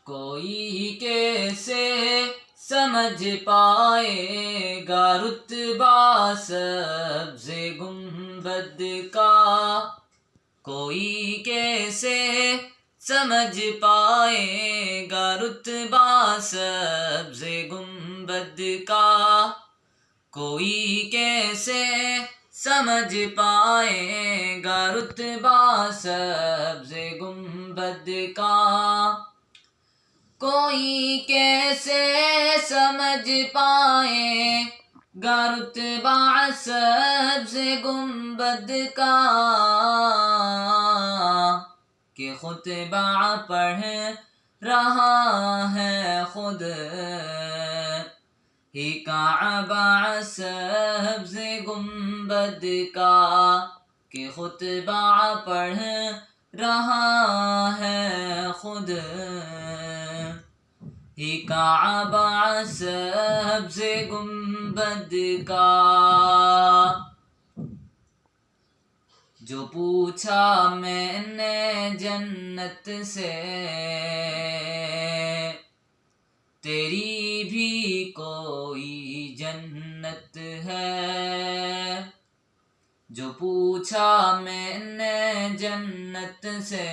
کوئی کیسے سمجھ پائے گا رتبہ سبز گنبد کا، کوئی کیسے سمجھ پائے گا رتبہ سبز گنبد کا، کوئی کیسے سمجھ پائے گا رتبہ سبز گنبد کا، کوئی کیسے سمجھ پائے گا رتبہ سبز گنبد کا، کہ خطبہ پڑھ رہا ہے خود ہی کعبہ سبز گنبد کا، کہ خطبہ پڑھ رہا ہے خود ہی کعبہ سبز گنبد کا۔ جو پوچھا میں نے جنت سے تیری بھی کوئی جنت ہے، جو پوچھا میں نے جنت سے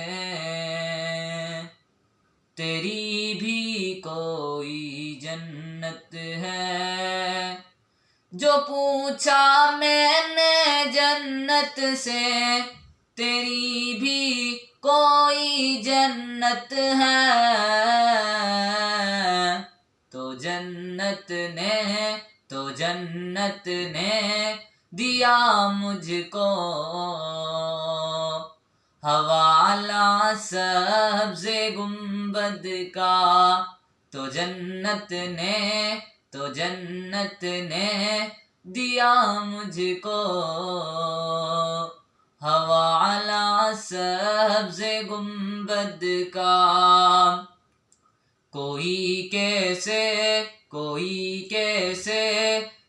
تیری بھی کوئی جنت ہے، جو پوچھا میں نے جنت سے تیری بھی کوئی جنت ہے، تو جنت نے دیا مجھ کو حوالہ سبز گنبد کا، تو جنت نے دیا مجھ کو حوالہ سبز گنبد کا، کوئی کیسے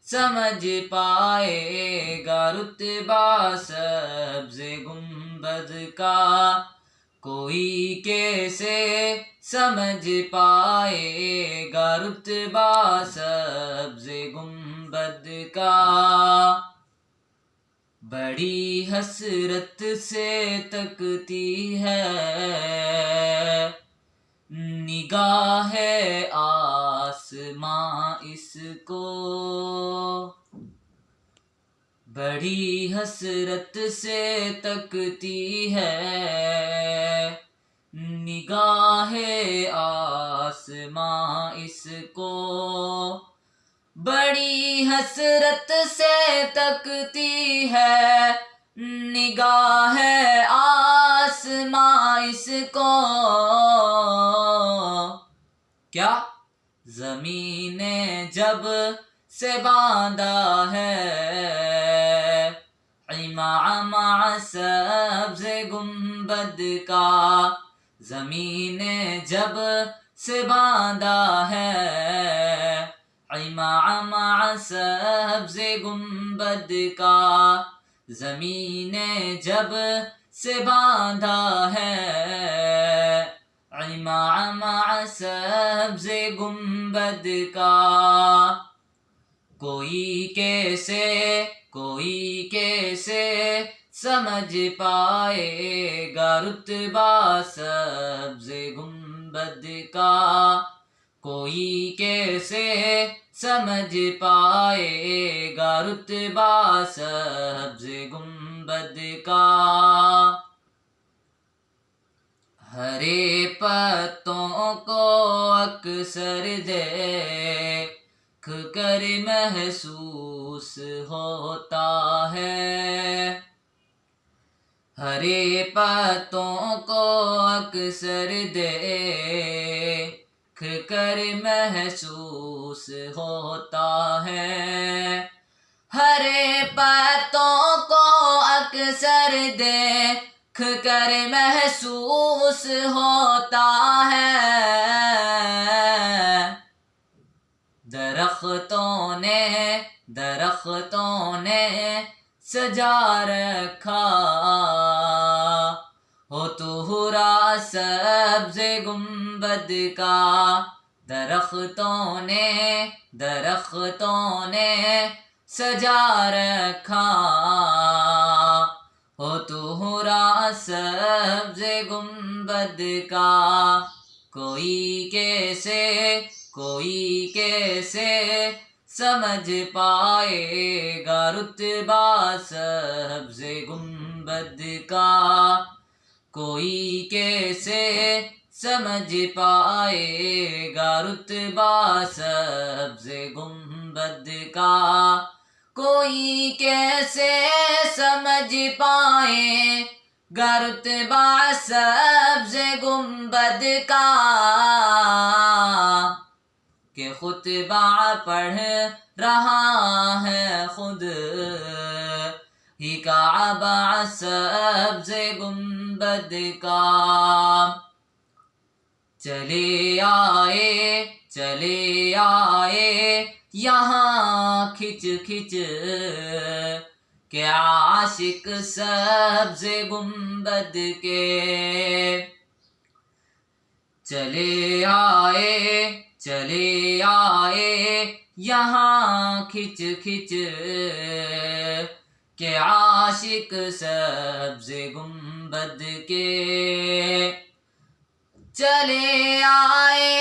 سمجھ پائے گا رتبہ سبز گنبد کا، کوئی کیسے سمجھ پائے گا رتبہ سبز گنبد کا، بڑی حسرت سے تکتی ہے نگاہ آسماں اس کو، بڑی حسرت سے تکتی ہے نگاہ آسماں اس کو، بڑی حسرت سے تکتی ہے نگاہ آسماں اس کو، کیا زمین جب سے باندھا ہے امامہ سبز گنبد کا، زمین جب سے باندھا ہے امامہ سبز گنبد کا، زمین جب سے باندھا ہے امامہ سبز گنبد کا، کوئی کیسے سمجھ پائے گا رتبہ سبز گنبد کا، کوئی کیسے سمجھ پائے گا رتبہ سبز گنبد کا، ہرے پتوں کو اکثر دیکھ کر محسوس ہوتا ہے، ہرے پتوں کو اکثر دیکھ کر محسوس ہوتا ہے، ہرے پتوں کو اکثر دیکھ کر محسوس ہوتا ہے، درختوں نے سجا رکھا ہو طہرا سبز گنبد کا، درختوں نے سجا رکھا، ہو طہرا سبز گنبد کا، کوئی کیسے سمجھ پائے گا رتبہ سبز گنبد کا، کوئی کیسے سمجھ پائے گا رتبہ سبز گنبد کا، کوئی کیسے سمجھ پائے گا رتبہ سبز گنبد کا، کہ خطبہ پڑھ رہا ہے خود ہی کعبہ سبز گنبد کا، چلے آئے یہاں کھچ کہ عاشق سبز گنبد کے، چلے آئے یہاں کھچ کہ عاشق سبز گنبد کے، چلے آئے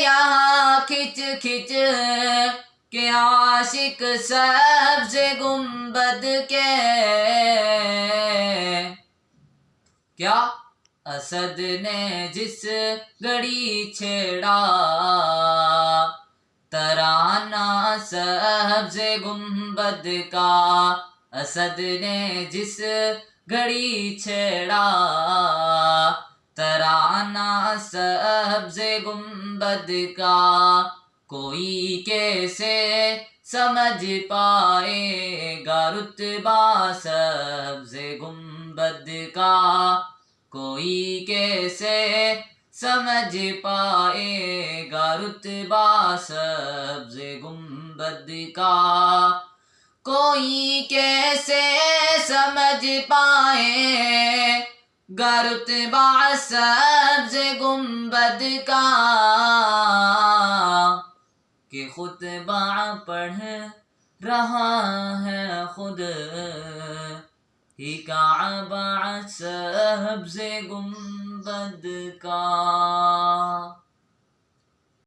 یہاں کھچ کہ عاشق سبز گنبد کے، کیا اسد نے جس گھڑی چھیڑا ترانہ سبز گنبد کا، اسد نے جس گھڑی چھیڑا ترانہ سبز گنبد کا، کوئی کیسے سمجھ پائے گا رتبہ سبز گنبد کا، کوئی کیسے سمجھ پائے گا رتبہ سبز گنبد کا، کوئی کیسے سمجھ پائے گا رتبہ سبز گنبد کا، کہ خطبہ پڑھ رہا ہے خود ہی کعبہ سبز گنبد کا۔